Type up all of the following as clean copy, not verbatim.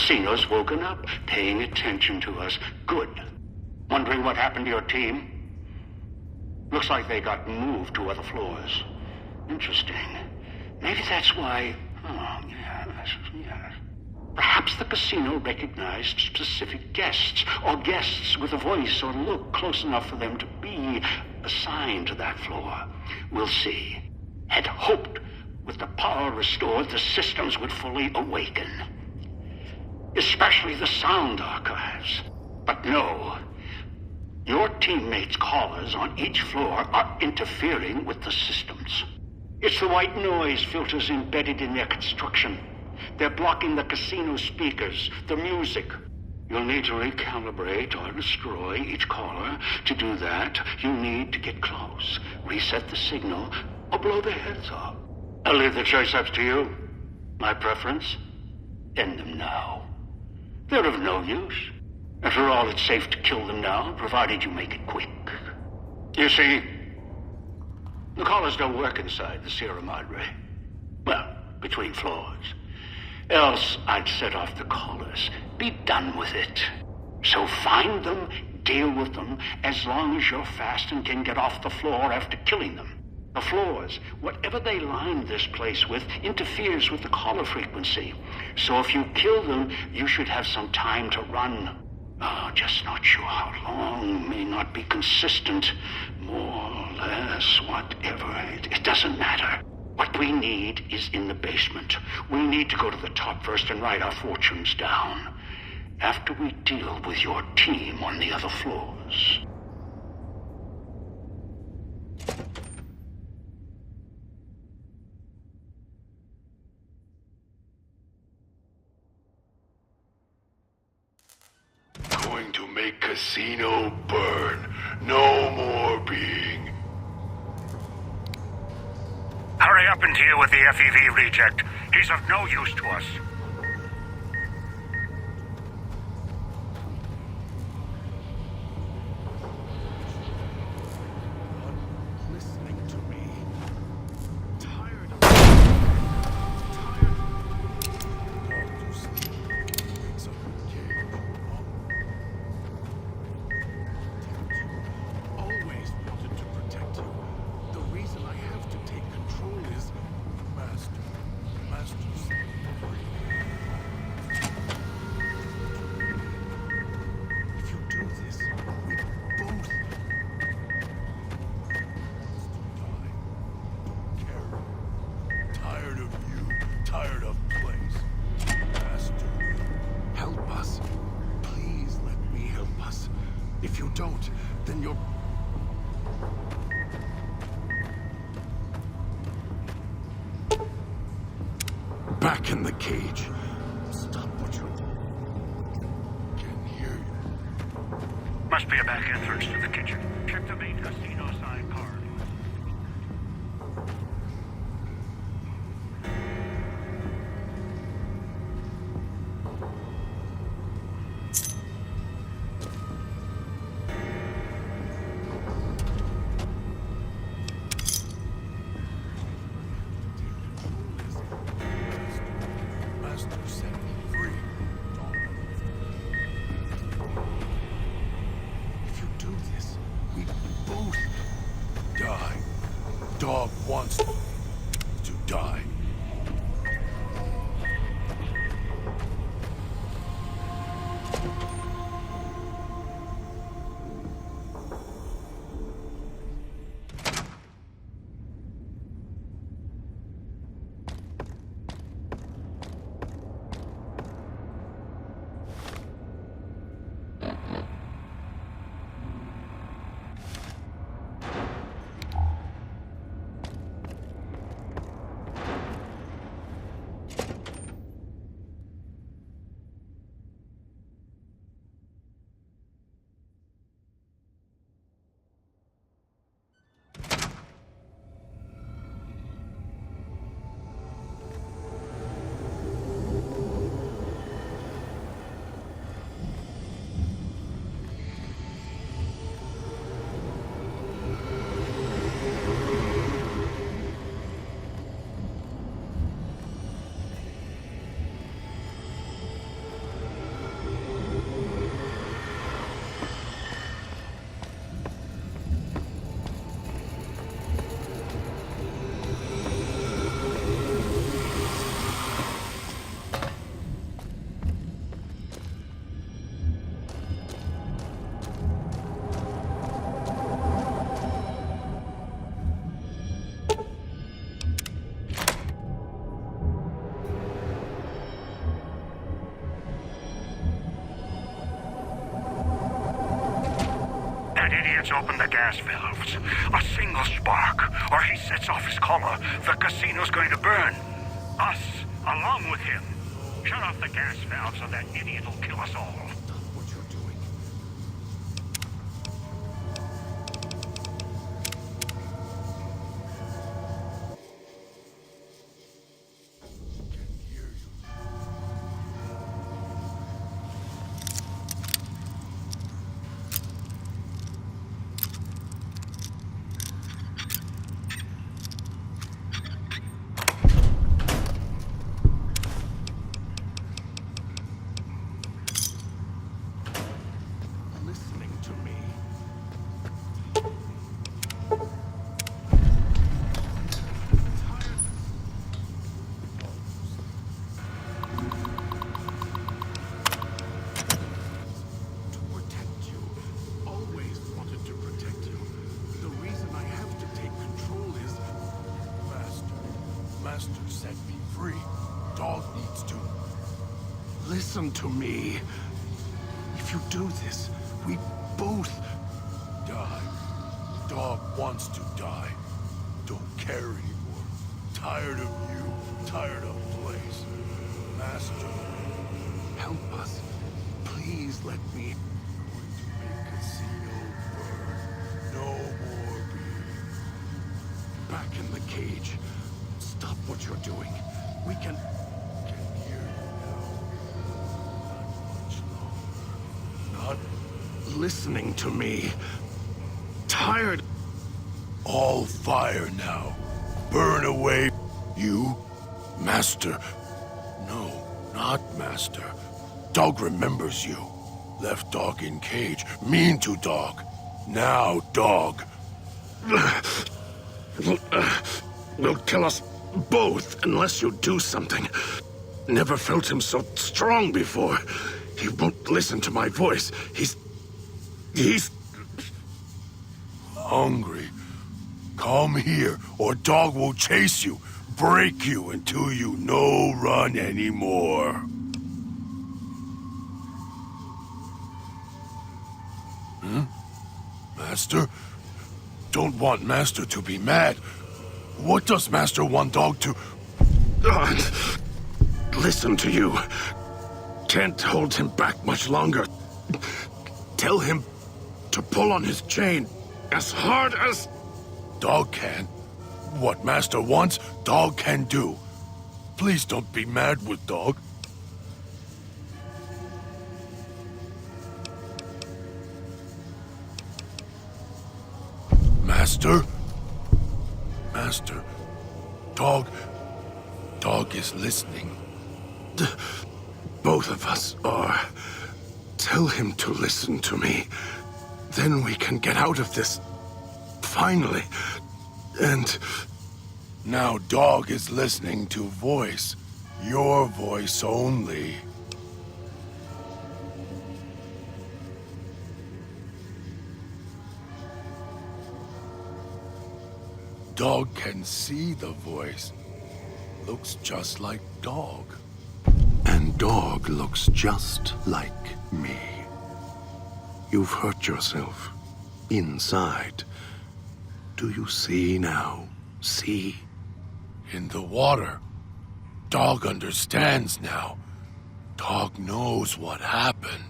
casino's woken up, paying attention to us. Good. Wondering what happened to your team? Looks like they got moved to other floors. Interesting. Maybe that's why... Oh, yes. Perhaps the casino recognized specific guests, or guests with a voice or look close enough for them to be assigned to that floor. We'll see. Had hoped with the power restored, the systems would fully awaken. Especially the sound archives. But no. Your teammates' callers on each floor are interfering with the systems. It's the white noise filters embedded in their construction. They're blocking the casino speakers, the music. You'll need to recalibrate or destroy each caller. To do that, you need to get close, reset the signal, or blow their heads off. I'll leave the choice up to you. My preference? End them now. They're of no use. After all, it's safe to kill them now, provided you make it quick. You see, the callers don't work inside the Sierra Madre. Well, between floors. Else, I'd set off the callers. Be done with it. So find them, deal with them, as long as you're fast and can get off the floor after killing them. The floors, whatever they line this place with, interferes with the caller frequency. So if you kill them, you should have some time to run. Oh, just not sure how long. May not be consistent. More or less, whatever. It doesn't matter. What we need is in the basement. We need to go to the top first and write our fortunes down. After we deal with your team on the other floors. Going to make casino burn. No more being. Hurry up and deal with the FEV reject. He's of no use to us. Listening to me. Tired of always wanted to protect you. The reason I have to take control is Master said if you do this, we both die. Tired of you, tired of place. Master, help us. Please let me help us. If you don't, then you're... back in the cage. Stop what you're doing. Can't hear you. Must be a back entrance to the kitchen. Check the main casino sign card. Master set me free. If you do this, we both die. Dog wants to die. gets open the gas valves, a single spark, or he sets off his collar, the casino's going to burn. Us, along with him. Shut off the gas valves or that idiot will kill us all. Stop what you're doing. Can't hear you. Listening to me. To protect you. Always wanted to protect you. The reason I have to take control is... Master set me free. Dog needs to... Listen to me. If you do this, we both... die. Dog wants to die. Don't care anymore. Tired of you. Tired of place. Master, help us. Please let me... Going to make casino burn. No more beer. Back in the cage. Stop what you're doing. We can hear you now. Not much longer. Not listening to me. Tired. All fire now. Burn away. You, Master. No, not Master. Dog remembers you. Left Dog in cage. Mean to Dog. Now, Dog. Will kill us both unless you do something. Never felt him so strong before. He won't listen to my voice. He's hungry. Come here, or Dog will chase you, break you until you no run anymore. Master? Don't want Master to be mad. What does Master want Dog to... listen to you. Can't hold him back much longer. Tell him to pull on his chain as hard as... Dog can. What Master wants, Dog can do. Please don't be mad with Dog. Master? Master, Dog is listening. Both of us are. Tell him to listen to me. Then we can get out of this. Finally. And... Now Dog is listening to voice. Your voice only. Dog can see the voice. Looks just like Dog. And Dog looks just like me. You've hurt yourself. Inside. Do you see now? See? In the water. Dog understands now. Dog knows what happened.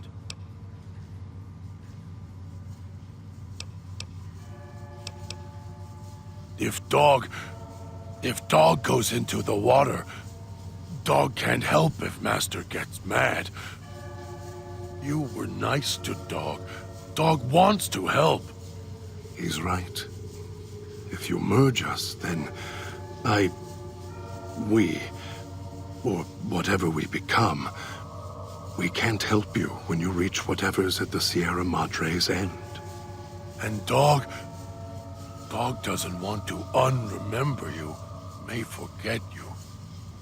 If Dog goes into the water, Dog can't help if Master gets mad. You were nice to Dog. Dog wants to help. He's right. If you merge us, then we, or whatever we become, we can't help you when you reach whatever's at the Sierra Madre's end. And Dog doesn't want to unremember you, may forget you.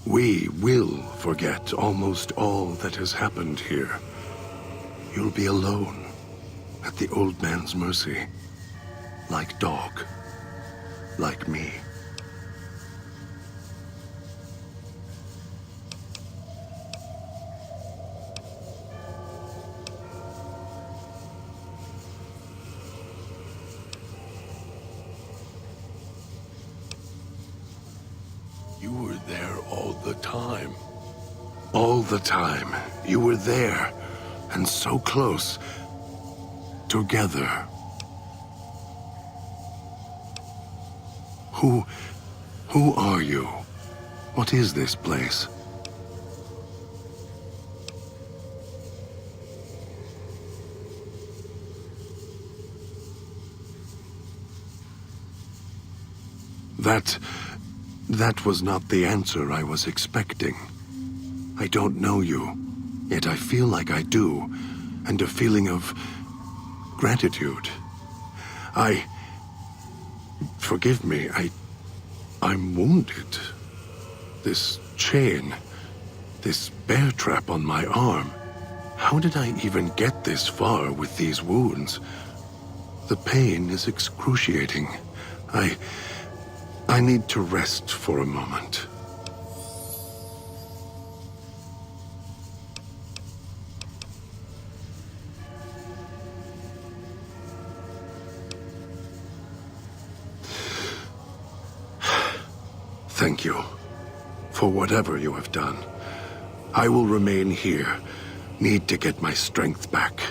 We will forget almost all that has happened here. You'll be alone, at the old man's mercy, like Dog, like me. there all the time. All the time. You were there, and so close. Together. Who are you? What is this place? That was not the answer I was expecting. I don't know you, yet I feel like I do, and a feeling of gratitude. Forgive me, I'm wounded. This chain, this bear trap on my arm. How did I even get this far with these wounds? The pain is excruciating. I need to rest for a moment. Thank you for whatever you have done. I will remain here. Need to get my strength back.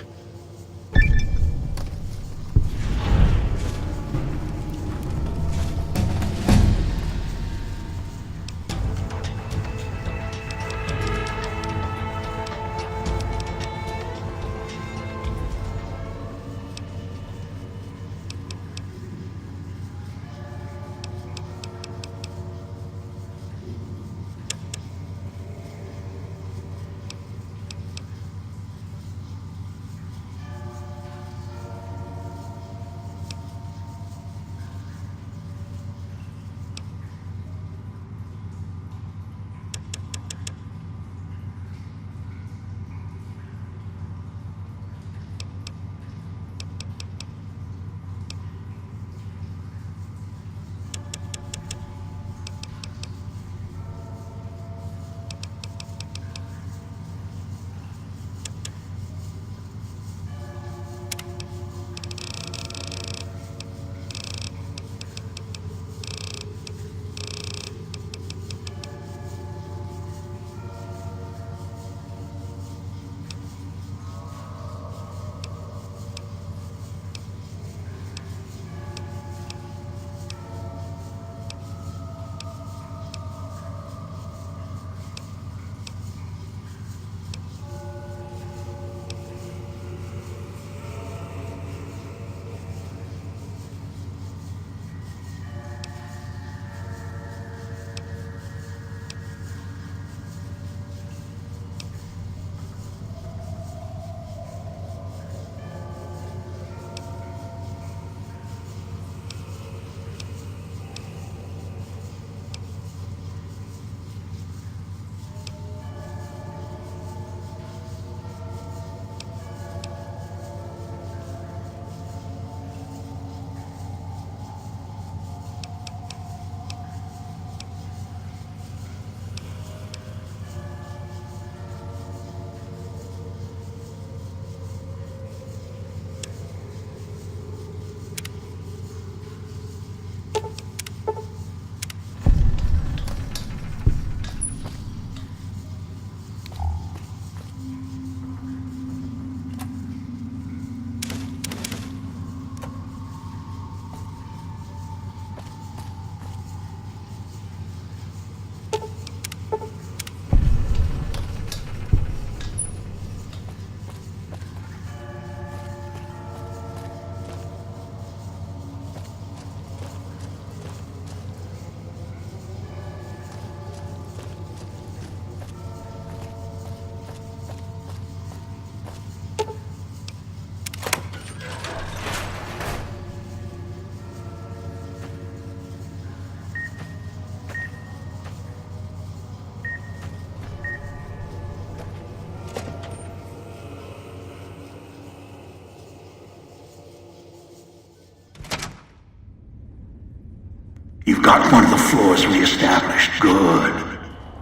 You've got one of the floors reestablished. Good.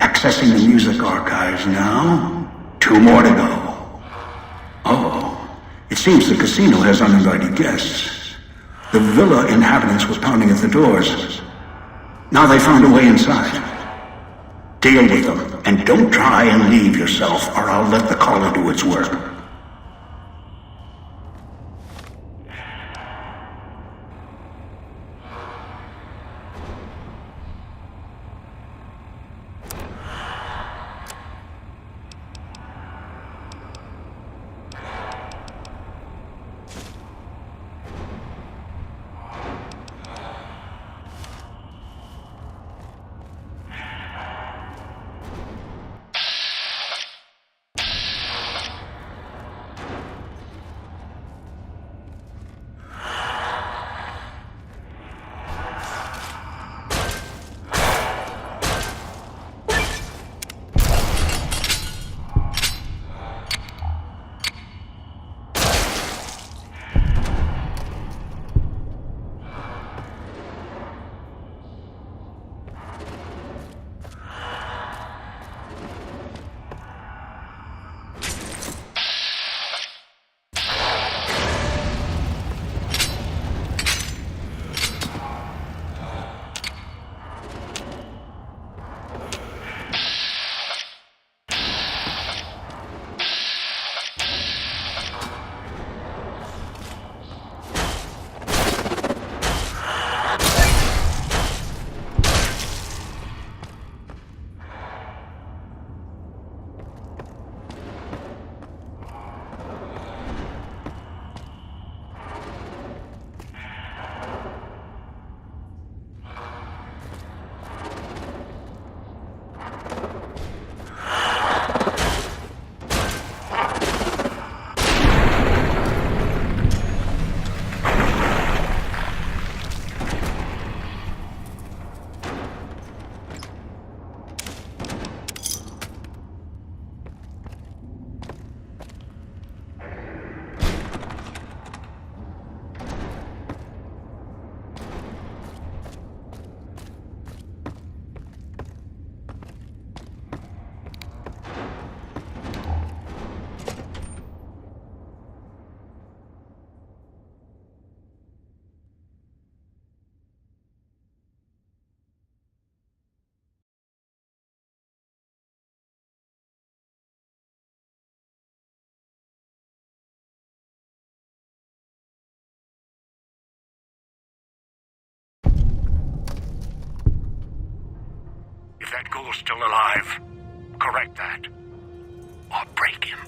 Accessing the music archives now. 2 more to go. Oh, it seems the casino has uninvited guests. The villa inhabitants was pounding at the doors. Now they found a way inside. Deal with them, and don't try and leave yourself, or I'll let the collar do its work. If that ghoul's still alive, correct that. Or break him.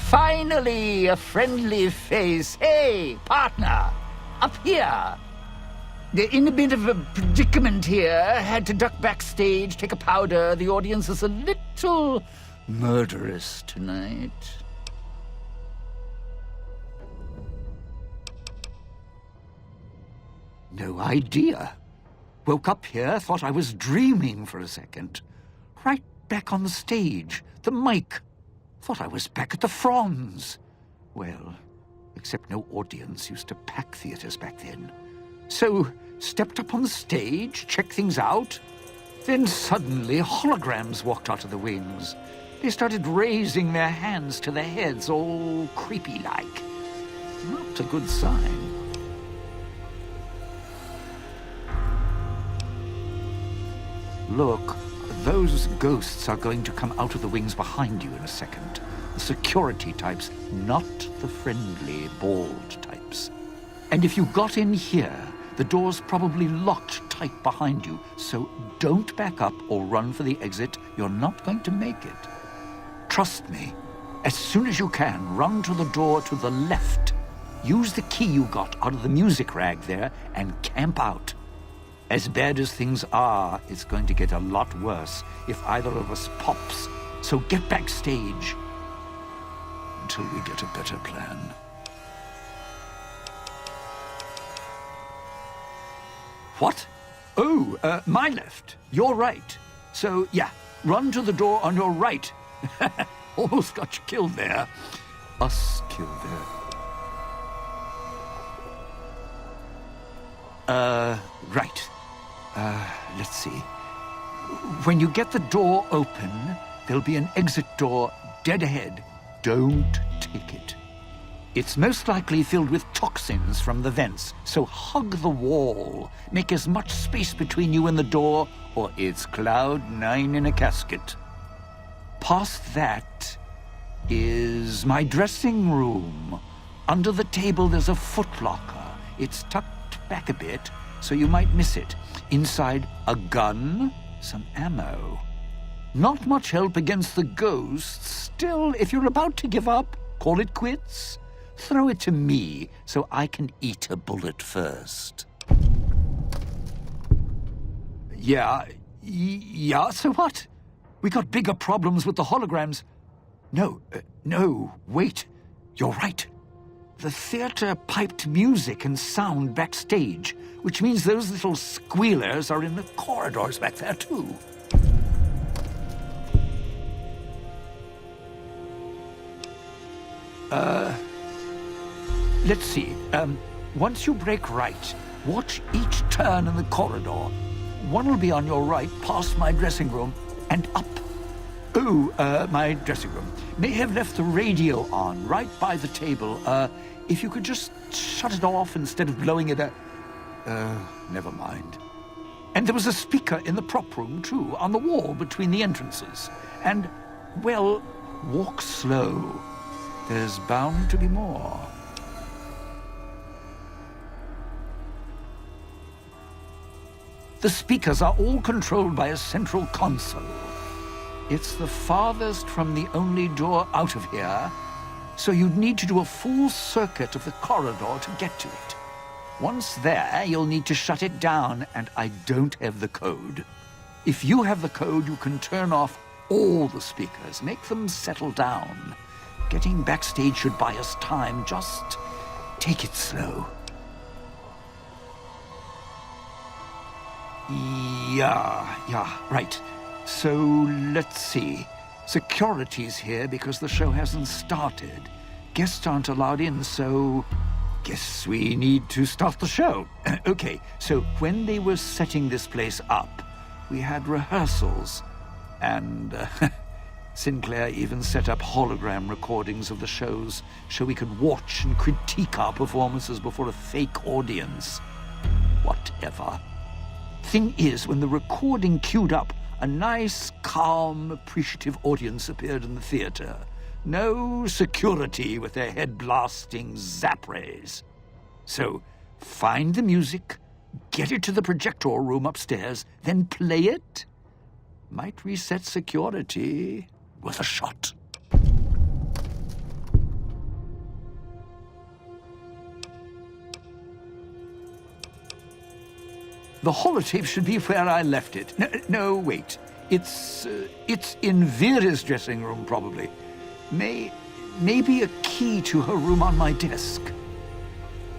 Finally, a friendly face. Hey, partner, up here. They're in a bit of a predicament here. Had to duck backstage, take a powder. The audience is a little murderous tonight. No idea. Woke up here, thought I was dreaming for a second. Right back on the stage, the mic. Thought I was back at the Franz. Well, except no audience used to pack theaters back then. So, stepped up on the stage, checked things out. Then suddenly, holograms walked out of the wings. They started raising their hands to their heads, all creepy-like. Not a good sign. Look, those ghosts are going to come out of the wings behind you in a second. The security types, not the friendly, bald types. And if you got in here, the door's probably locked tight behind you, so don't back up or run for the exit. You're not going to make it. Trust me. As soon as you can, run to the door to the left. Use the key you got out of the music rag there and camp out. As bad as things are, it's going to get a lot worse if either of us pops. So get backstage until we get a better plan. What? Oh, my left. Your right. So, yeah, run to the door on your right. Almost got you killed there. Us killed there. Right. Let's see. When you get the door open, there'll be an exit door dead ahead. Don't take it. It's most likely filled with toxins from the vents, so hug the wall. Make as much space between you and the door, or it's Cloud 9 in a casket. Past that is my dressing room. Under the table there's a footlocker. It's tucked back a bit, so you might miss it. Inside, a gun, some ammo. Not much help against the ghosts. Still, if you're about to give up, call it quits. Throw it to me so I can eat a bullet first. Yeah, so what? We got bigger problems with the holograms. No, wait. You're right. The theater piped music and sound backstage, which means those little squealers are in the corridors back there, too. Let's see. Once you break right, watch each turn in the corridor. One will be on your right, past my dressing room, and up. Oh, my dressing room. May have left the radio on, right by the table. If you could just shut it off instead of blowing it never mind. And there was a speaker in the prop room, too, on the wall between the entrances. And, well, walk slow. There's bound to be more. The speakers are all controlled by a central console. It's the farthest from the only door out of here, so you'd need to do a full circuit of the corridor to get to it. Once there, you'll need to shut it down, and I don't have the code. If you have the code, you can turn off all the speakers, make them settle down. Getting backstage should buy us time. Just take it slow. Yeah, right. So, let's see. Security's here because the show hasn't started. Guests aren't allowed in, so guess we need to start the show. Okay, so when they were setting this place up, we had rehearsals, and Sinclair even set up hologram recordings of the shows so we could watch and critique our performances before a fake audience. Whatever. Thing is, when the recording queued up, a nice, calm, appreciative audience appeared in the theater. No security with their head-blasting zap rays. So, find the music, get it to the projector room upstairs, then play it. Might reset security. Worth a shot. The holotape should be where I left it. No, wait. It's in Vera's dressing room, probably. Maybe a key to her room on my desk.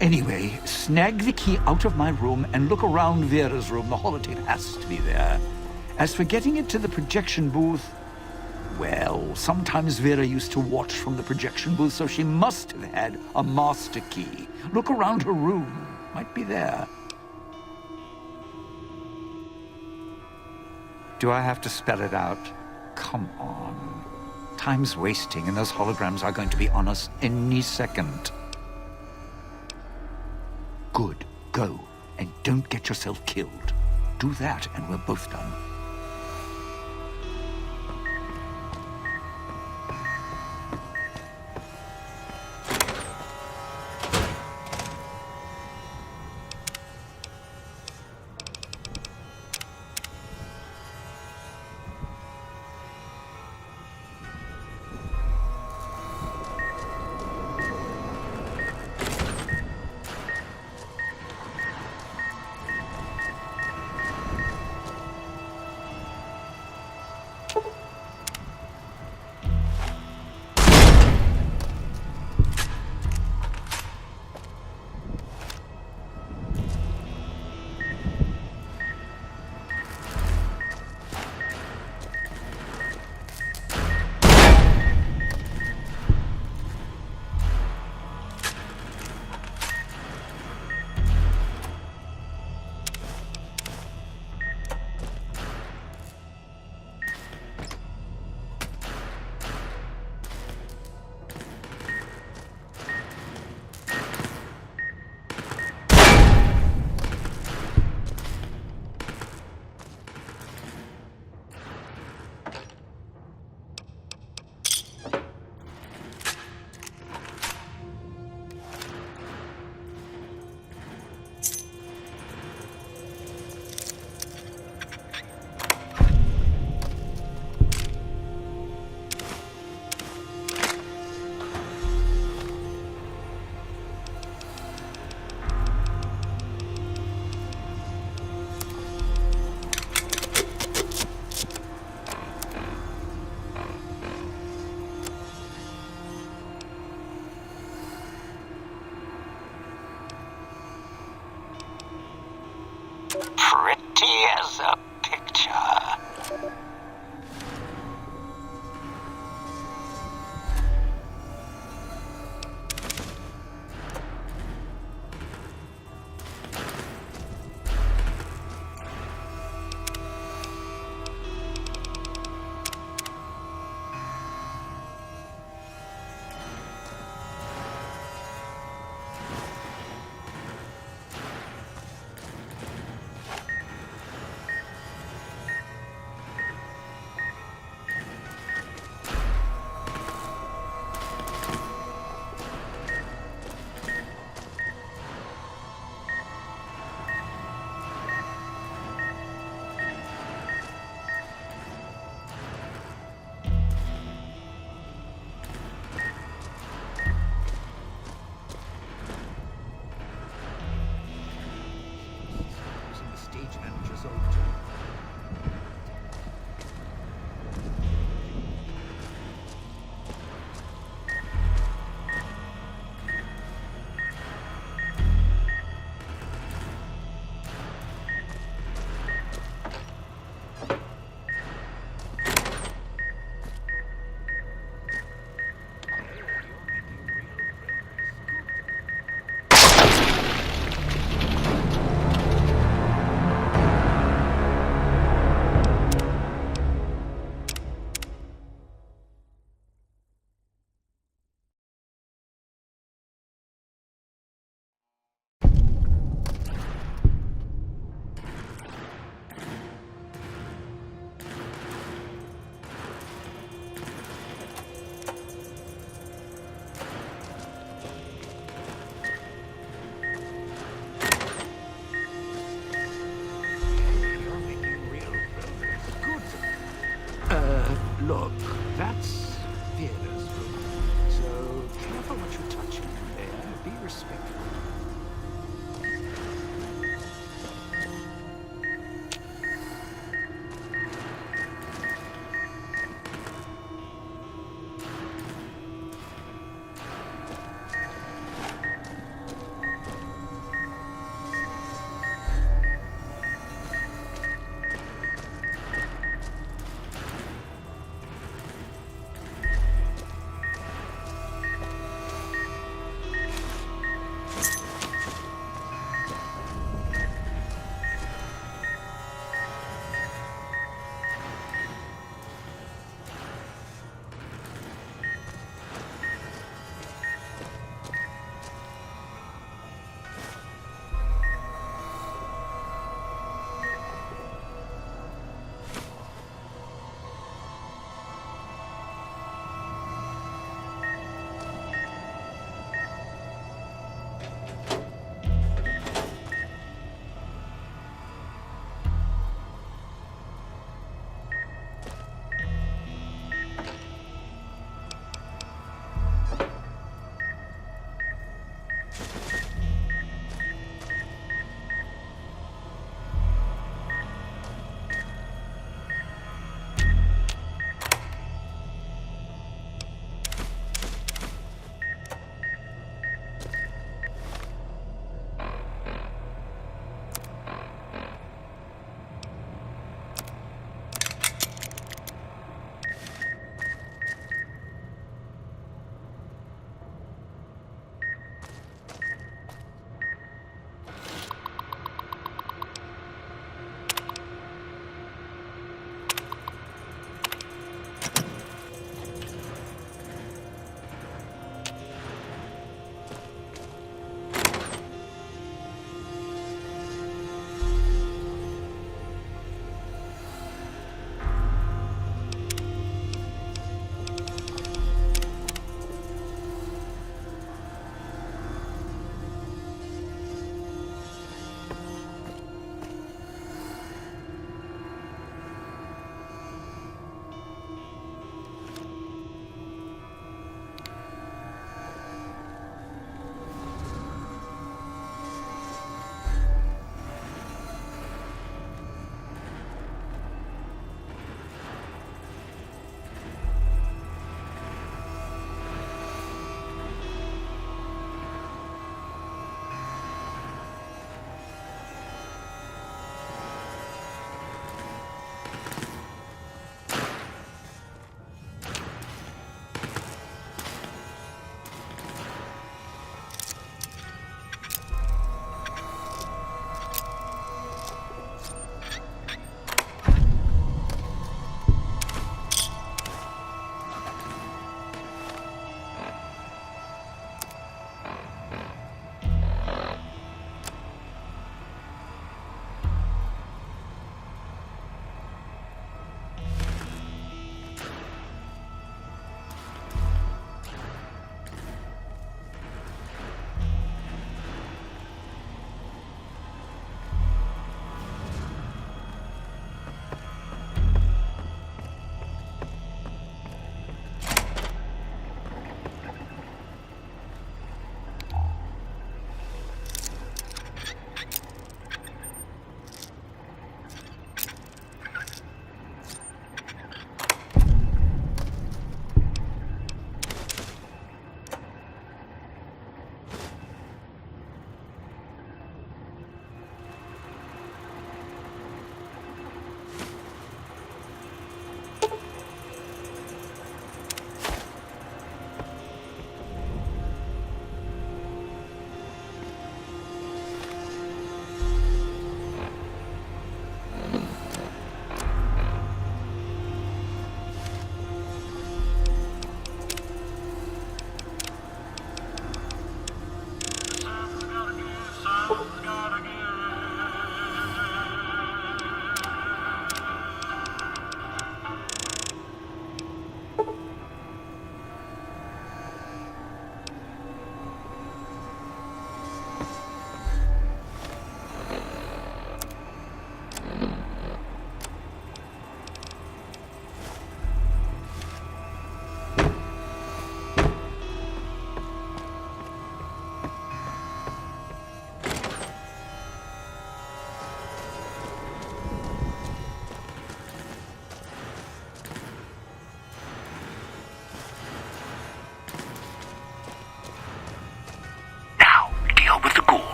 Anyway, snag the key out of my room and look around Vera's room. The holotape has to be there. As for getting it to the projection booth, well, sometimes Vera used to watch from the projection booth, so she must have had a master key. Look around her room. Might be there. Do I have to spell it out? Come on. Time's wasting, and those holograms are going to be on us any second. Good. Go. And don't get yourself killed. Do that, and we're both done. Pretty as a picture.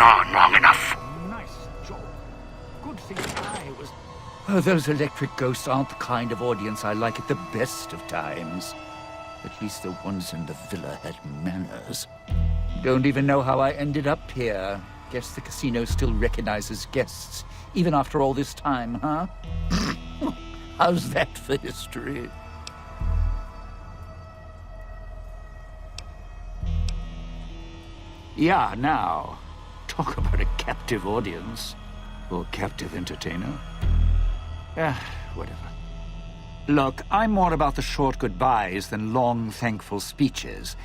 on long enough. Nice job. Good thing I was... Oh, those electric ghosts aren't the kind of audience I like at the best of times. At least the ones in the villa had manners. Don't even know how I ended up here. Guess the casino still recognizes guests, even after all this time, huh? How's that for history? Yeah, now, talk about a captive audience. Or captive entertainer. Whatever. Look, I'm more about the short goodbyes than long, thankful speeches.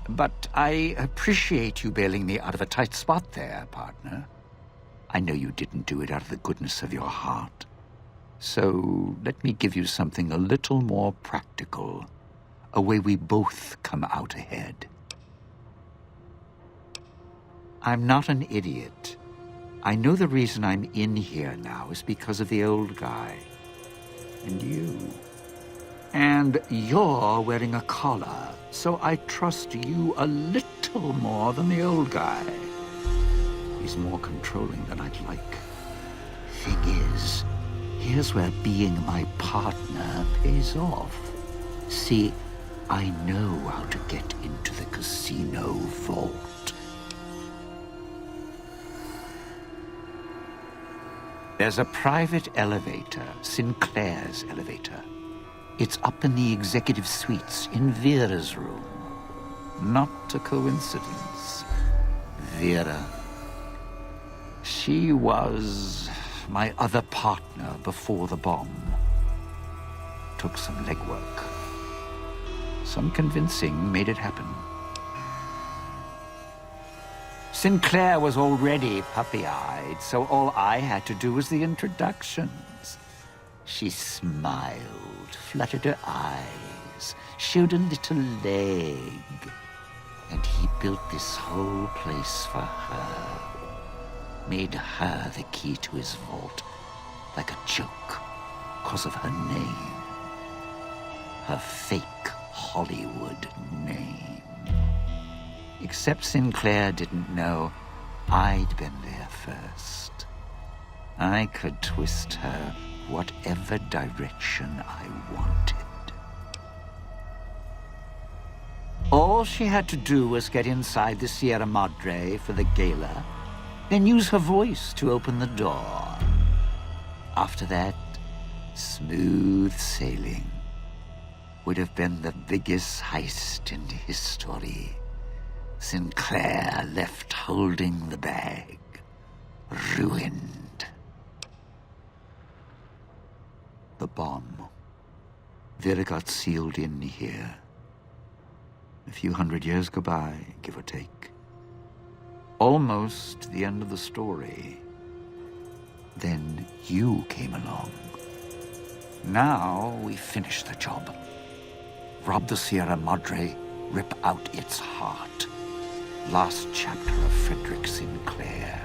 But I appreciate you bailing me out of a tight spot there, partner. I know you didn't do it out of the goodness of your heart. So let me give you something a little more practical. A way we both come out ahead. I'm not an idiot. I know the reason I'm in here now is because of the old guy. And you. And you're wearing a collar, so I trust you a little more than the old guy. He's more controlling than I'd like. Thing is, here's where being my partner pays off. See, I know how to get into the casino vault. There's a private elevator, Sinclair's elevator. It's up in the executive suites in Vera's room. Not a coincidence. Vera. She was my other partner before the bomb. Took some legwork. Some convincing made it happen. Sinclair was already puppy-eyed, so all I had to do was the introductions. She smiled, fluttered her eyes, showed a little leg. And he built this whole place for her. Made her the key to his vault, like a joke, 'cause of her name. Her fake Hollywood name. Except Sinclair didn't know I'd been there first. I could twist her whatever direction I wanted. All she had to do was get inside the Sierra Madre for the gala, then use her voice to open the door. After that, smooth sailing. Would have been the biggest heist in history. Sinclair left holding the bag, ruined. The bomb. Vera got sealed in here. A few 100 years go by, give or take. Almost the end of the story. Then you came along. Now we finish the job. Rob the Sierra Madre, rip out its heart. Last chapter of Frederick Sinclair.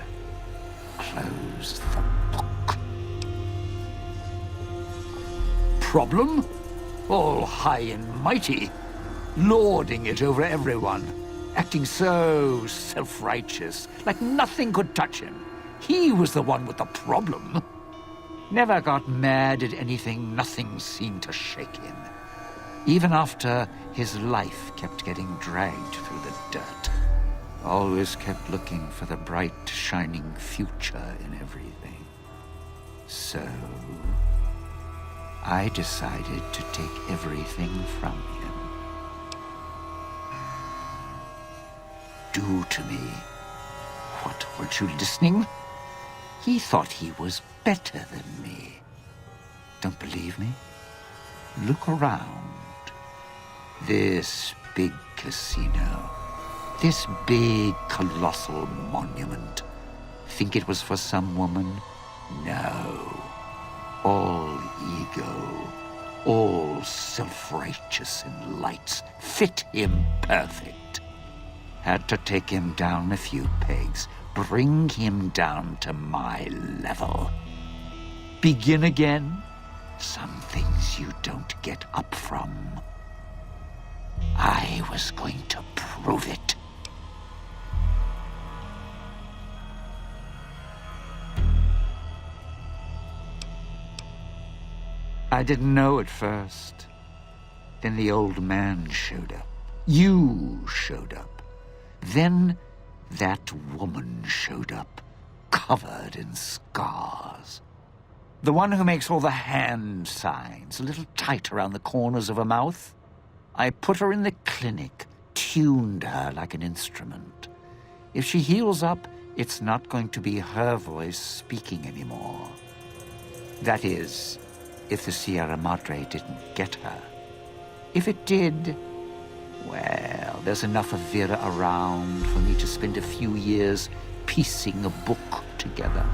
Close the book. Problem? All high and mighty. Lording it over everyone. Acting so self-righteous, like nothing could touch him. He was the one with the problem. Never got mad at anything, nothing seemed to shake him. Even after his life kept getting dragged through the dirt. Always kept looking for the bright, shining future in everything. So, I decided to take everything from him. Do to me. What, weren't you listening? He thought he was better than me. Don't believe me? Look around. This big casino. This big, colossal monument. Think it was for some woman? No. All ego. All self-righteous and lights. Fit him perfect. Had to take him down a few pegs. Bring him down to my level. Begin again? Some things you don't get up from. I was going to prove it. I didn't know at first. Then the old man showed up. You showed up. Then that woman showed up, covered in scars. The one who makes all the hand signs, a little tight around the corners of her mouth. I put her in the clinic, tuned her like an instrument. If she heals up, it's not going to be her voice speaking anymore. That is, if the Sierra Madre didn't get her. If it did, well, there's enough of Vera around for me to spend a few years piecing a book together.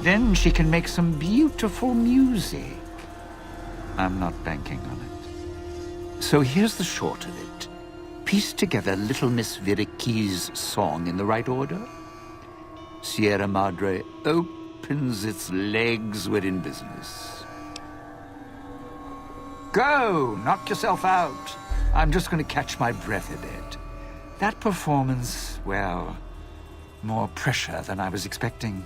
Then she can make some beautiful music. I'm not banking on it. So here's the short of it. Piece together Little Miss Vera Key's song in the right order. Sierra Madre opens its legs, we're in business. Go! Knock yourself out. I'm just going to catch my breath a bit. That performance, well, more pressure than I was expecting.